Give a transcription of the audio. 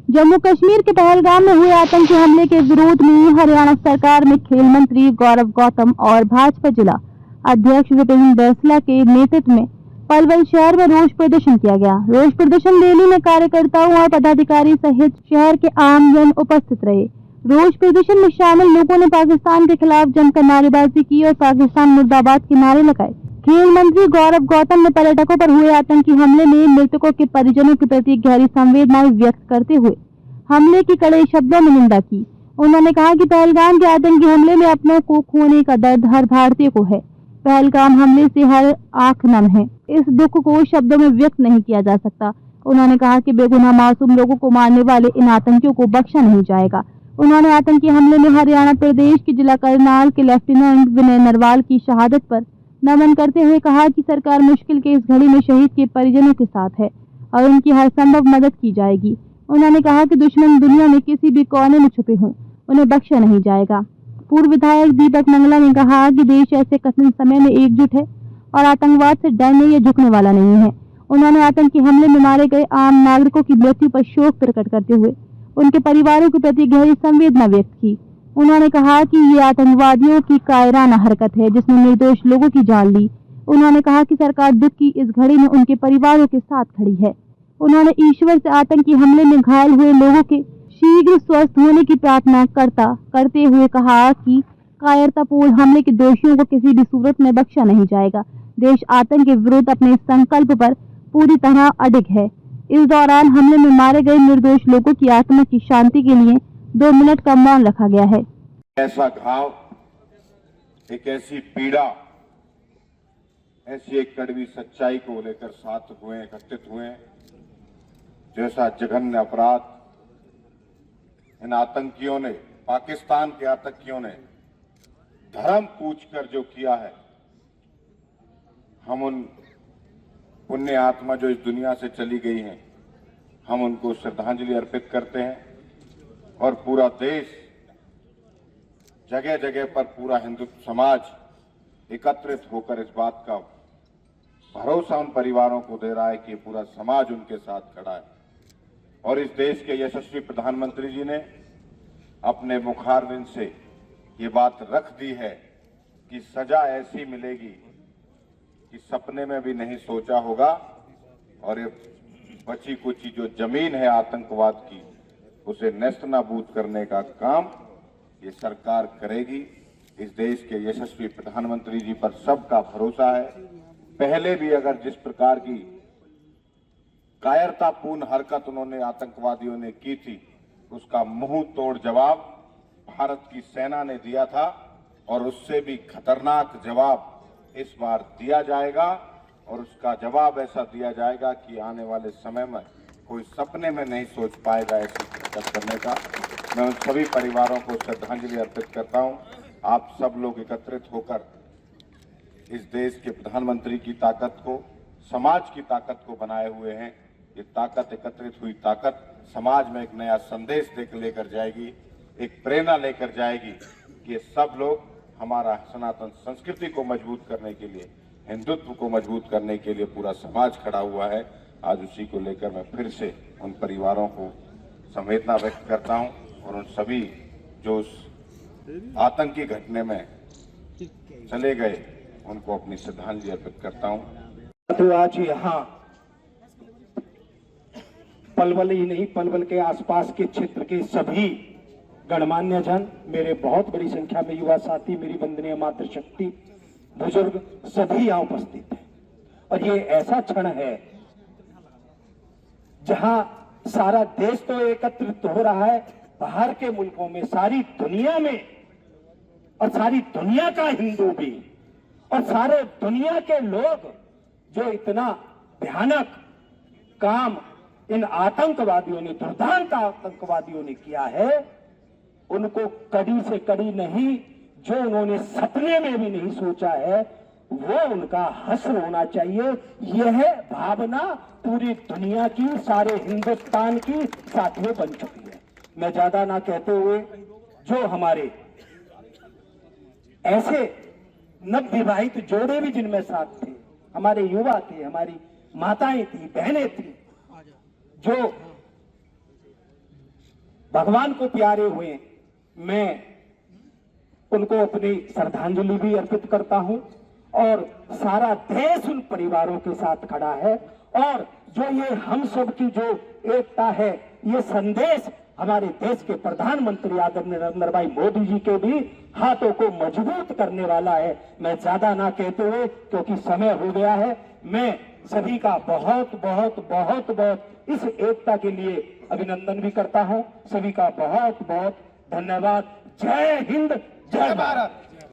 जम्मू कश्मीर के पहलगाम में हुए आतंकी हमले के विरोध में हरियाणा सरकार में खेल मंत्री गौरव गौतम और भाजपा जिला अध्यक्ष विपिन बैसला के नेतृत्व में पलवल शहर में रोष प्रदर्शन किया गया। रोष प्रदर्शन रैली में कार्यकर्ताओं और पदाधिकारी सहित शहर के आम जन उपस्थित रहे। रोष प्रदर्शन में शामिल लोगों ने पाकिस्तान के खिलाफ जमकर नारेबाजी की और पाकिस्तान मुर्दाबाद के नारे लगाए। खेल मंत्री गौरव गौतम ने पर्यटकों पर हुए आतंकी हमले में मृतकों के परिजनों के प्रति गहरी संवेदनाएं व्यक्त करते हुए हमले की कड़े शब्दों में निंदा की। उन्होंने कहा कि पहलगाम के आतंकी हमले में अपनों को खोने का दर्द हर भारतीय को है। पहलगाम हमले से हर आंख नम है। इस दुख को शब्दों में व्यक्त नहीं किया जा सकता। उन्होंने कहा कि बेगुनाह मासूम लोगों को मारने वाले इन आतंकियों को बख्शा नहीं जाएगा। उन्होंने आतंकी हमले में हरियाणा प्रदेश के जिला करनाल के लेफ्टिनेंट विनय नरवाल की शहादत पर नमन करते हुए कहा कि सरकार मुश्किल के इस घड़ी में शहीद के परिजनों के साथ है और उनकी हर संभव मदद की जाएगी। उन्होंने कहा कि दुश्मन दुनिया में किसी भी कोने में छुपे हों, उन्हें बख्शा नहीं जाएगा। पूर्व विधायक दीपक मंगला ने कहा कि देश ऐसे कठिन समय में एकजुट है और आतंकवाद से डरने या झुकने वाला नहीं है। उन्होंने आतंकी हमले में मारे गए आम नागरिकों की मृत्यु पर शोक प्रकट करते हुए उनके परिवारों के प्रति गहरी संवेदना व्यक्त की। उन्होंने कहा कि ये आतंकवादियों की कायराना हरकत है जिसने निर्दोष लोगों की जान ली। उन्होंने कहा कि सरकार दुख की इस घड़ी में उनके परिवारों के साथ खड़ी है। उन्होंने ईश्वर से आतंकी हमले में घायल हुए लोगों के शीघ्र स्वस्थ होने की प्रार्थना करते हुए कहा कि कायरतापूर्ण हमले के दोषियों को किसी भी सूरत में बख्शा नहीं जाएगा। देश आतंक के विरुद्ध अपने संकल्प पर पूरी तरह अडिग है। इस दौरान हमले में मारे गए निर्दोष लोगों की आत्मा की शांति के लिए 2 मिनट का मौन रखा गया है। ऐसा घाव, एक ऐसी पीड़ा, ऐसी एक कड़वी सच्चाई को लेकर साथ हुए, एकत्रित हुए, जैसा जघन्य अपराध इन आतंकियों ने, पाकिस्तान के आतंकियों ने धर्म पूछकर जो किया है, हम उन पुण्य आत्मा जो इस दुनिया से चली गई हैं, हम उनको श्रद्धांजलि अर्पित करते हैं और पूरा देश, जगह जगह पर पूरा हिंदुत्व समाज एकत्रित होकर इस बात का भरोसा उन परिवारों को दे रहा है कि पूरा समाज उनके साथ खड़ा है। और इस देश के यशस्वी प्रधानमंत्री जी ने अपने मुखारविंद से ये बात रख दी है कि सजा ऐसी मिलेगी कि सपने में भी नहीं सोचा होगा और ये बची कुची जो जमीन है आतंकवाद की, उसे नेस्तनाबूद करने का काम ये सरकार करेगी। इस देश के यशस्वी प्रधानमंत्री जी पर सबका भरोसा है। पहले भी अगर जिस प्रकार की कायरतापूर्ण हरकत उन्होंने आतंकवादियों ने की थी, उसका मुंह तोड़ जवाब भारत की सेना ने दिया था और उससे भी खतरनाक जवाब इस बार दिया जाएगा। और उसका जवाब ऐसा दिया जाएगा कि आने वाले समय में कोई सपने में नहीं सोच पाएगा ऐसी हरकत करने का। मैं उन सभी परिवारों को श्रद्धांजलि अर्पित करता हूं। आप सब लोग एकत्रित होकर इस देश के प्रधानमंत्री की ताकत को, समाज की ताकत को बनाए हुए हैं। ये ताकत, एकत्रित हुई ताकत समाज में एक नया संदेश लेकर जाएगी, एक प्रेरणा लेकर जाएगी कि ये सब लोग हमारा सनातन संस्कृति को मजबूत करने के लिए, हिंदुत्व को मजबूत करने के लिए पूरा समाज खड़ा हुआ है। आज उसी को लेकर मैं फिर से उन परिवारों को संवेदना व्यक्त करता हूं और उन सभी जो उस आतंकी घटने में चले गए उनको अपनी श्रद्धांजलि अर्पित करता हूं। तो आज यहाँ पलवल ही नहीं, पलवल के आसपास के क्षेत्र के सभी गणमान्य जन, मेरे बहुत बड़ी संख्या में युवा साथी, मेरी वंदनीय मातृशक्ति, बुजुर्ग सभी यहाँ उपस्थित हैं। और ये ऐसा क्षण है जहां सारा देश तो एकत्रित हो रहा है, बाहर के मुल्कों में, सारी दुनिया में, और सारी दुनिया का हिंदू भी और सारे दुनिया के लोग जो इतना भयानक काम इन आतंकवादियों ने, दुर्दांत आतंकवादियों ने किया है, उनको कड़ी से कड़ी नहीं, जो उन्होंने सपने में भी नहीं सोचा है, वो उनका हश्र होना चाहिए। यह भावना पूरी दुनिया की, सारे हिंदुस्तान की साथियों बन चुकी है। मैं ज्यादा ना कहते हुए, जो हमारे ऐसे नवविवाहित जोड़े भी जिनमें साथ थे, हमारे युवा थे, हमारी माताएं थी, बहनें थी, जो भगवान को प्यारे हुए, मैं उनको अपनी श्रद्धांजलि भी अर्पित करता हूं। और सारा देश उन परिवारों के साथ खड़ा है। और जो ये हम सब की जो एकता है, ये संदेश हमारे देश के प्रधानमंत्री आदरणीय नरेंद्र भाई मोदी जी के भी हाथों को मजबूत करने वाला है। मैं ज्यादा ना कहते हुए, क्योंकि समय हो गया है, मैं सभी का बहुत बहुत बहुत बहुत इस एकता के लिए अभिनंदन भी करता हूं। सभी का बहुत बहुत धन्यवाद। जय हिंद, जय भारत।